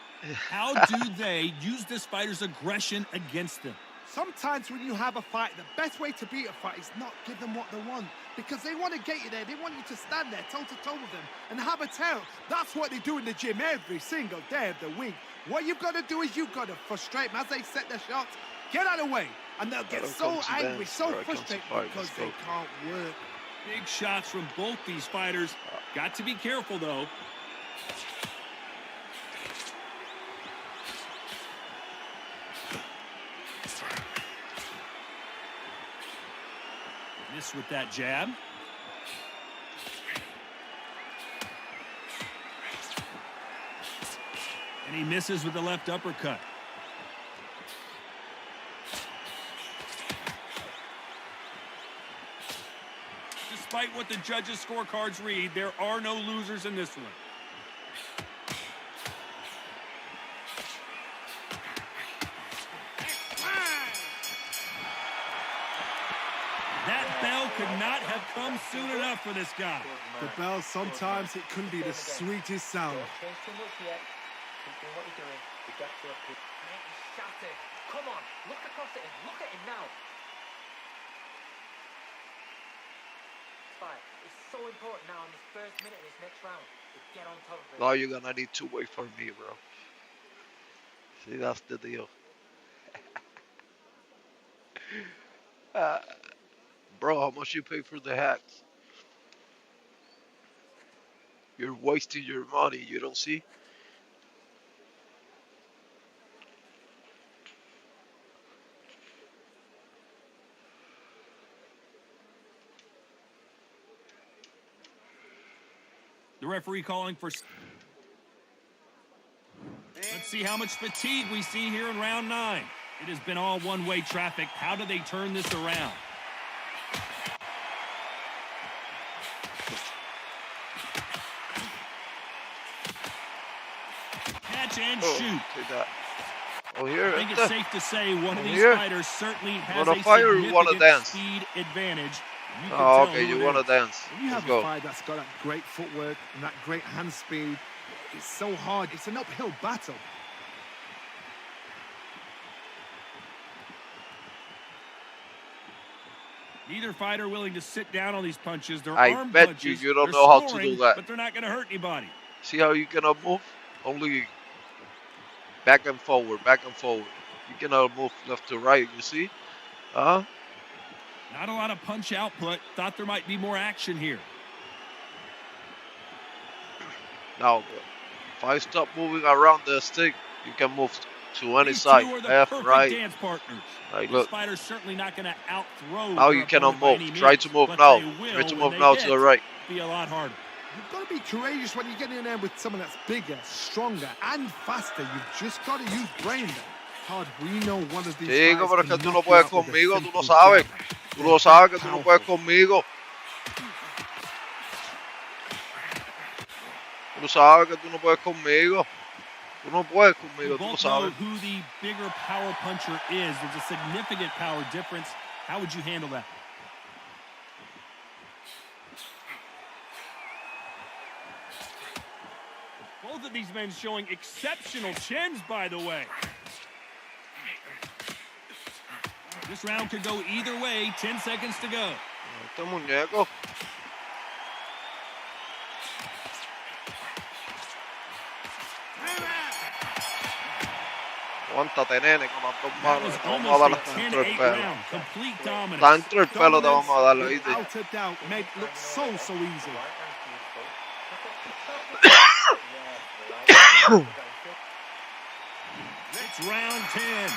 How do they use this fighter's aggression against them? Sometimes when you have a fight, the best way to beat a fight is not give them what they want. Because they want to get you there. They want you to stand there toe-to-toe with them and have a tail. That's what they do in the gym every single day of the week. What you've got to do is you've got to frustrate them as they set their shots. Get out of the way. And they'll get so angry, so frustrated because they can't work. Big shots from both these fighters. Got to be careful, though. Miss with that jab. And he misses with the left uppercut. Despite what the judges' scorecards read, there are no losers in this one. That bell could not have come soon enough for this guy. The bell, sometimes it can be the sweetest sound. Don't change too much yet. Keep doing what you're doing. You got to repeat. Mate, he's shattered. Come on, look across at him. Look at him now. It's so important now in this first minute of this next round to get on top of it. Now you're gonna need to wait for me, bro. See, that's the deal. Bro, how much you pay for the hats? You're wasting your money, you don't see? The referee calling for... Let's see how much fatigue we see here in round 9. It has been all one-way traffic. How do they turn this around? Catch and shoot. Take that. Oh, here. I think it's safe to say one of these fighters certainly has a fight or you wanna significant dance? speed advantage. You can Oh, tell okay, who you it wanna is. dance. When you Let's have go. a fight that's got that great footwork and that great hand speed, it's so hard. It's an uphill battle. Neither fighter willing to sit down on these punches. They're I arm bet punches. you don't They're know how to scoring, do that. but they're not going to hurt anybody. See how you cannot move? Only back and forward, back and forward. You cannot move left to right, you see? Not a lot of punch output. Thought there might be more action here. Now, if I stop moving around the stick, you can move to any These side, two are the left, perfect right. dance partners. Like, This look. fighter's certainly not going to outthrow. Now their you cannot opponent by move. any Try means, to move but now. they will Try to when move they now hit. to the right. Be a lot harder. You've got to be courageous when you get in there with someone that's bigger, stronger, and faster. You've just got to use brain there. Todd, we know one of these Chico, guys pero es que can tú no knock you puedes out with a conmigo, tú lo simple sabes. jab. Tú lo sabes que tú no puedes conmigo. Tú sabes que tú no puedes conmigo. Tú no puedes conmigo, tú lo Both know sabes. who the bigger power puncher is. There's a significant power difference. How would you handle that? Both of these men showing exceptional chins, by the way. This round could go either way. 10 seconds to go. Este muñeco. Aguántate, nene, con las dos That manos. was Te vamos a dar almost hasta a dentro del 10-8 pelo. round. Complete dominance. Hasta dentro del pelo te vamos a dar, ¿oíste? Without a doubt, made it look so easy. It's round 10.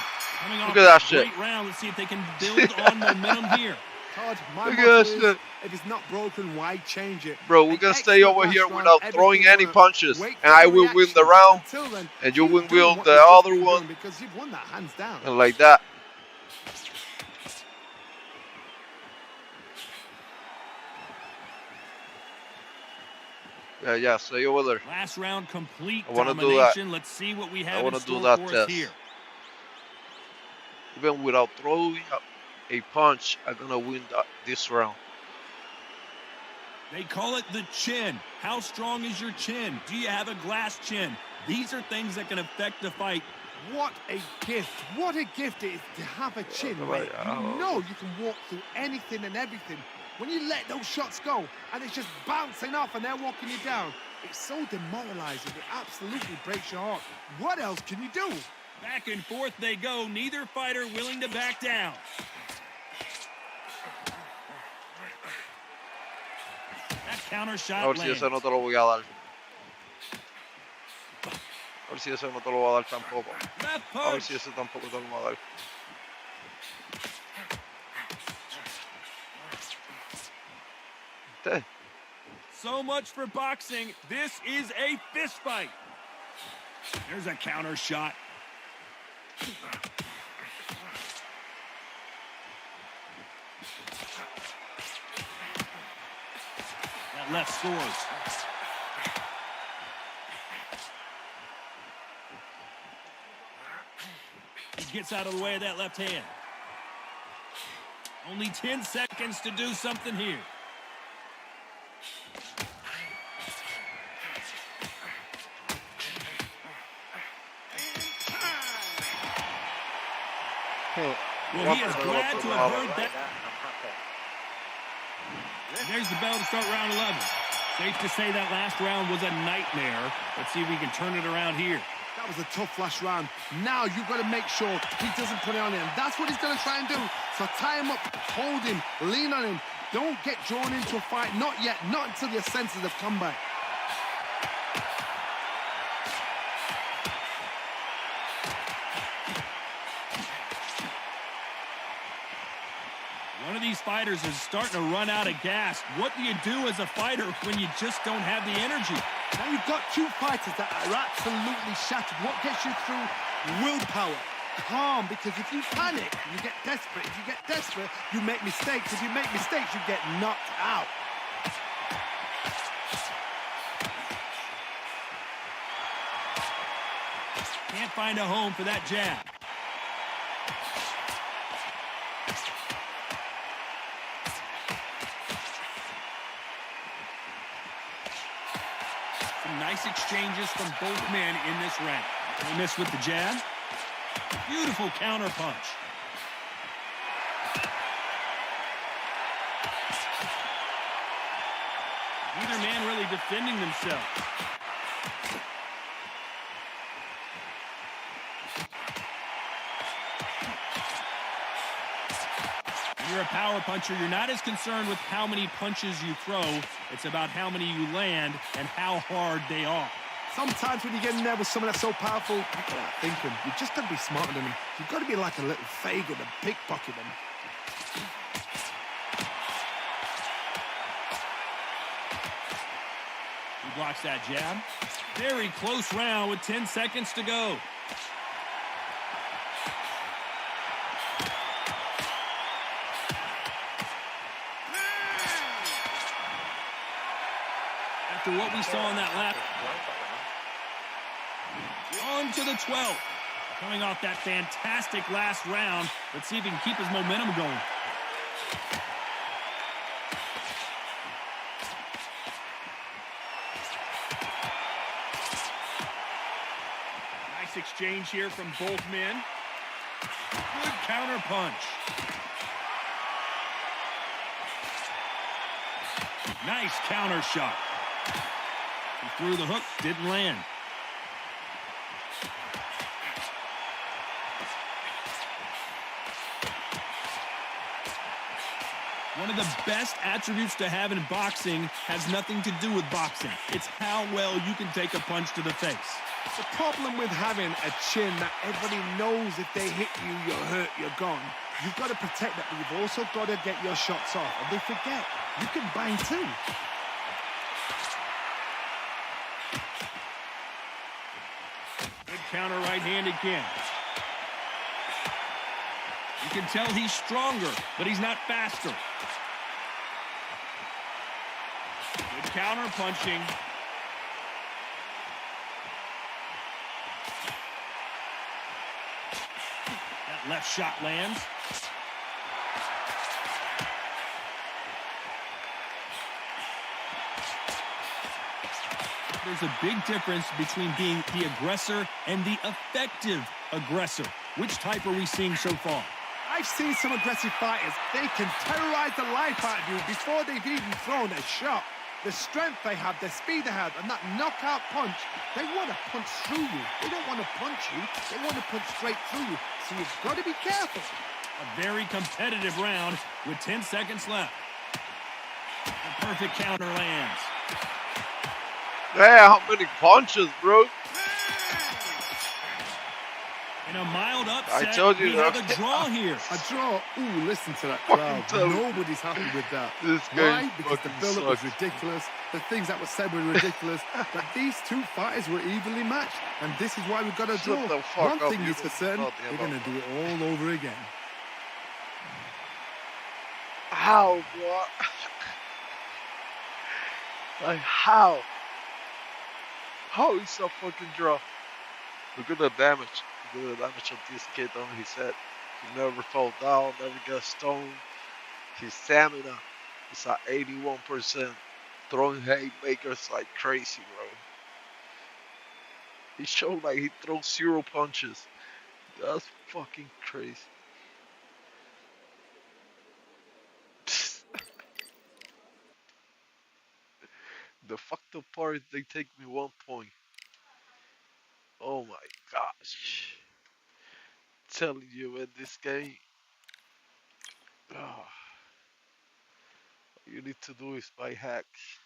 Coming off Look at that a shit. great round. Let's see if they can build on momentum here. Todd, my Look motto at is, that. if it's not broken, why change it? Bro, we An can stay excellent over last here round, without throwing everything any worked. punches, Wait and for I the will win the reaction. round, Until then, and you keep will doing win what the you've just other been one. doing because you've won that hands down. And like that. Yeah, stay over there. Last round complete I wanna do domination. Let's see what we have in wanna do store that for us test. here. Even without throwing a punch, I'm gonna win this round. They call it the chin. How strong is your chin? Do you have a glass chin? These are things that can affect the fight. What a gift. What a gift it is to have a chin where you know you can walk through anything and everything. When you let those shots go and it's just bouncing off and they're walking you down, it's so demoralizing. It absolutely breaks your heart. What else can you do? Back and forth they go. Neither fighter willing to back down. That counter A shot ver si lands. ese no te lo voy a dar. A ver si ese no te lo voy a dar tampoco. Left A ver punch. si ese tampoco te lo voy a dar. ¿Viste? So much for boxing. This is a fist fight. There's a counter shot. That left scores. He gets out of the way of that left hand. Only 10 seconds to do something here. Well, he is glad to have heard that. There's the bell to start round 11. Safe to say that last round was a nightmare. Let's see if we can turn it around here. That was a tough last round. Now you've got to make sure he doesn't put it on him. That's what he's going to try and do. So tie him up, hold him, lean on him. Don't get drawn into a fight. Not yet. Not until your senses have come back. One of these fighters is starting to run out of gas. What do you do as a fighter when you just don't have the energy? Now you've got two fighters that are absolutely shattered. What gets you through? Willpower. Calm, because if you panic, you get desperate. If you get desperate, you make mistakes. If you make mistakes, you get knocked out. Can't find a home for that jab. Some nice exchanges from both men in this round. They miss with the jab. Beautiful counter punch. Neither man really defending themselves. When you're a power puncher, you're not as concerned with how many punches you throw. It's about how many you land and how hard they are. Sometimes when you get in there with someone that's so powerful, you start thinking, you've just got to be smarter than them. You've got to be like a little Fagin and pickpocket them. He blocks that jab. Very close round with 10 seconds to go. After what we saw in that lap, on to the 12th. Coming off that fantastic last round, let's see if he can keep his momentum going. Nice exchange here from both men. Good counter punch. Nice counter shot. He threw the hook, didn't land. One of the best attributes to have in boxing has nothing to do with boxing. It's how well you can take a punch to the face. The problem with having a chin that everybody knows if they hit you, you're hurt, you're gone. You've got to protect that, but you've also got to get your shots off. And they forget, you can bang too. Good counter right-handed kick. You can tell he's stronger, but he's not faster. Good counter punching. That left shot lands. There's a big difference between being the aggressor and the effective aggressor. Which type are we seeing so far? I've seen some aggressive fighters. They can terrorize the life out of you before they've even thrown a shot. The strength they have, the speed they have, and that knockout punch, they want to punch through you. They don't want to punch you. They want to punch straight through you. So you've got to be careful. A very competitive round with 10 seconds left. The perfect counter lands. Yeah, how many punches, bro? In a mild upset, I told you we have a draw here. A draw. Ooh, listen to that Fucking crowd. Nobody's happy with that. This Why? game Because the fucking build-up was sucks. ridiculous. The things that were said were ridiculous. But these two fighters were evenly matched. And this is why we've got a draw. Shut the fuck One up, thing you is for don't certain, know they're about going to do it all over again. How, bro? Like, how? How is a fucking draw? Look at the damage. Look at the damage of this kid on his head. He never fell down, never got stoned. His stamina is at 81%. Throwing haymakers like crazy, bro. He showed like he throws 0 punches. That's fucking crazy. The fucked up part is they take me 1 point. Oh my gosh. Telling you in this game, all you need to do is buy hacks.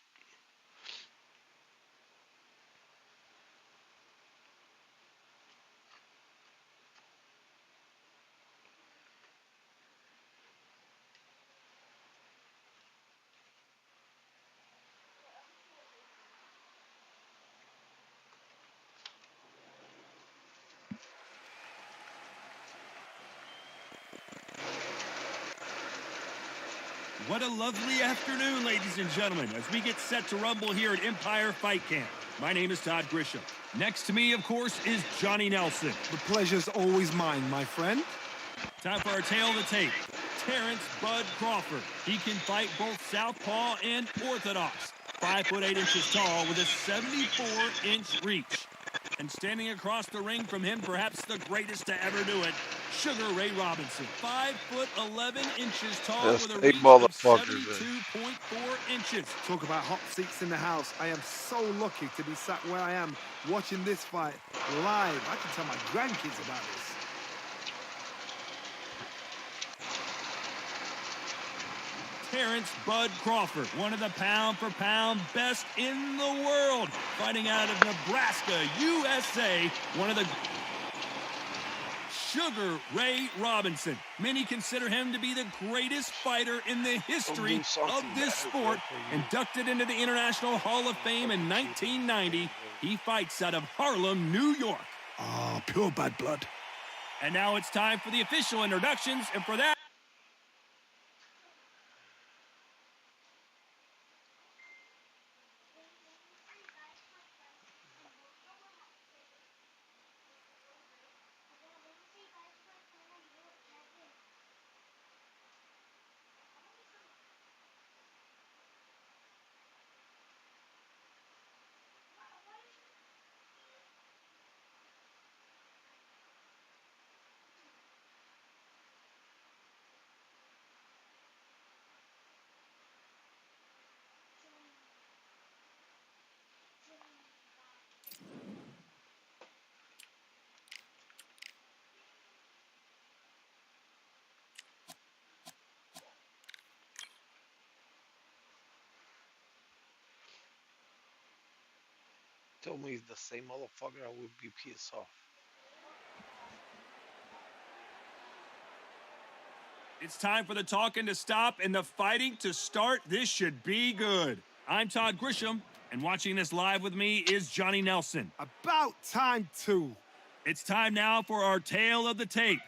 What a lovely afternoon, ladies and gentlemen, as we get set to rumble here at Empire Fight Camp. My name is Todd Grisham. Next to me, of course, is Johnny Nelson. The pleasure's always mine, my friend. Time for our tale of the tape. Terrence Bud Crawford. He can fight both southpaw and orthodox. 5'8" tall with a 74-inch reach. And standing across the ring from him, perhaps the greatest to ever do it, Sugar Ray Robinson. 5'11" tall That's with a 8 reach of motherfuckers. 72.4 inches. Talk about hot seats in the house. I am so lucky to be sat where I am watching this fight live. I can tell my grandkids about this. Terrence Bud Crawford, one of the pound-for-pound best in the world, fighting out of Nebraska, USA, one of the... Sugar Ray Robinson. Many consider him to be the greatest fighter in the history of this sport. Inducted into the International Hall of Fame in 1990, he fights out of Harlem, New York. Oh, pure bad blood. And now it's time for the official introductions, and for that... Told me he's the same motherfucker, I would be pissed off. It's time for the talking to stop and the fighting to start. This should be good. I'm Todd Grisham, and watching this live with me is Johnny Nelson. About time too. It's time now for our tale of the tape.